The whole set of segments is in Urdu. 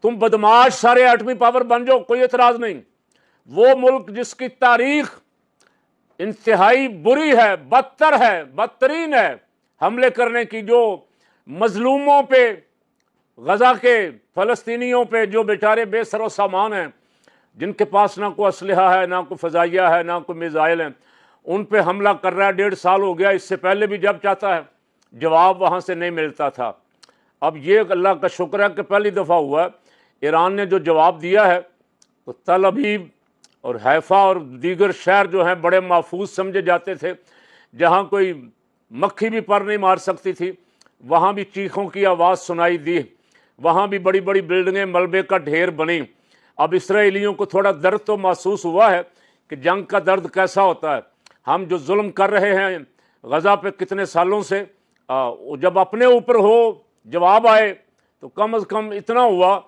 تم بدماش سارے ایٹمی پاور بن جاؤ، کوئی اعتراض نہیں۔ وہ ملک جس کی تاریخ انتہائی بری ہے، بدتر ہے، بدترین ہے حملے کرنے کی، جو مظلوموں پہ، غزہ کے فلسطینیوں پہ جو بیچارے بے سر و سامان ہیں، جن کے پاس نہ کوئی اسلحہ ہے، نہ کوئی فضائیہ ہے، نہ کوئی میزائل ہیں، ان پہ حملہ کر رہا ہے۔ 1.5 سال ہو گیا، اس سے پہلے بھی جب چاہتا ہے جواب وہاں سے نہیں ملتا تھا۔ اب یہ اللہ کا شکر ہے کہ پہلی دفعہ ہوا ہے، ایران نے جو جواب دیا ہے، تو تل ابیب اور حیفا اور دیگر شہر جو ہیں بڑے محفوظ سمجھے جاتے تھے، جہاں کوئی مکھی بھی پر نہیں مار سکتی تھی، وہاں بھی چیخوں کی آواز سنائی دی، وہاں بھی بڑی بڑی بلڈنگیں ملبے کا ڈھیر بنی۔ اب اسرائیلیوں کو تھوڑا درد تو محسوس ہوا ہے کہ جنگ کا درد کیسا ہوتا ہے۔ ہم جو ظلم کر رہے ہیں غزہ پہ کتنے سالوں سے، جب اپنے اوپر ہو جواب آئے تو کم از کم اتنا ہوا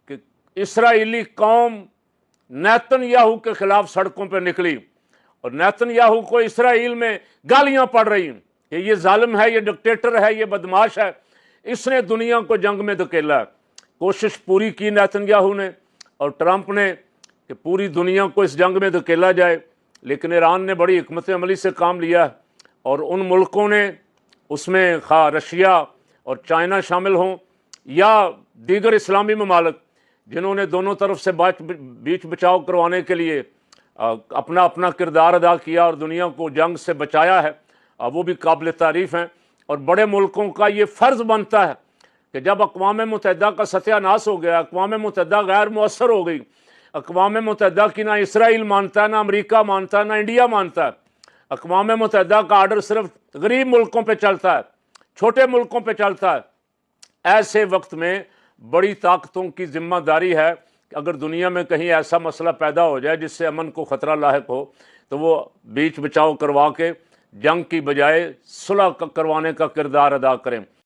کہ اسرائیلی قوم نیتن یاہو کے خلاف سڑکوں پہ نکلی، اور نیتن یاہو کو اسرائیل میں گالیاں پڑ رہی ہیں کہ یہ ظالم ہے، یہ ڈکٹیٹر ہے، یہ بدماش ہے، اس نے دنیا کو جنگ میں دھکیلا ہے۔ کوشش پوری کی نیتن یاہو نے اور ٹرمپ نے کہ پوری دنیا کو اس جنگ میں دھکیلا جائے، لیکن ایران نے بڑی حکمت عملی سے کام لیا ہے، اور ان ملکوں نے، اس میں خواہ رشیا اور چائنا شامل ہوں یا دیگر اسلامی ممالک، جنہوں نے دونوں طرف سے بیچ بچاؤ کروانے کے لیے اپنا اپنا کردار ادا کیا اور دنیا کو جنگ سے بچایا ہے، وہ بھی قابل تعریف ہیں۔ اور بڑے ملکوں کا یہ فرض بنتا ہے کہ جب اقوام متحدہ کا ستیہ ناش ہو گیا، اقوام متحدہ غیر مؤثر ہو گئی، اقوام متحدہ کی نہ اسرائیل مانتا ہے، نہ امریکہ مانتا ہے، نہ انڈیا مانتا ہے، اقوام متحدہ کا آرڈر صرف غریب ملکوں پہ چلتا ہے، چھوٹے ملکوں پہ چلتا ہے، ایسے وقت میں بڑی طاقتوں کی ذمہ داری ہے کہ اگر دنیا میں کہیں ایسا مسئلہ پیدا ہو جائے جس سے امن کو خطرہ لاحق ہو، تو وہ بیچ بچاؤ کروا کے جنگ کی بجائے صلح کروانے کا کردار ادا کریں۔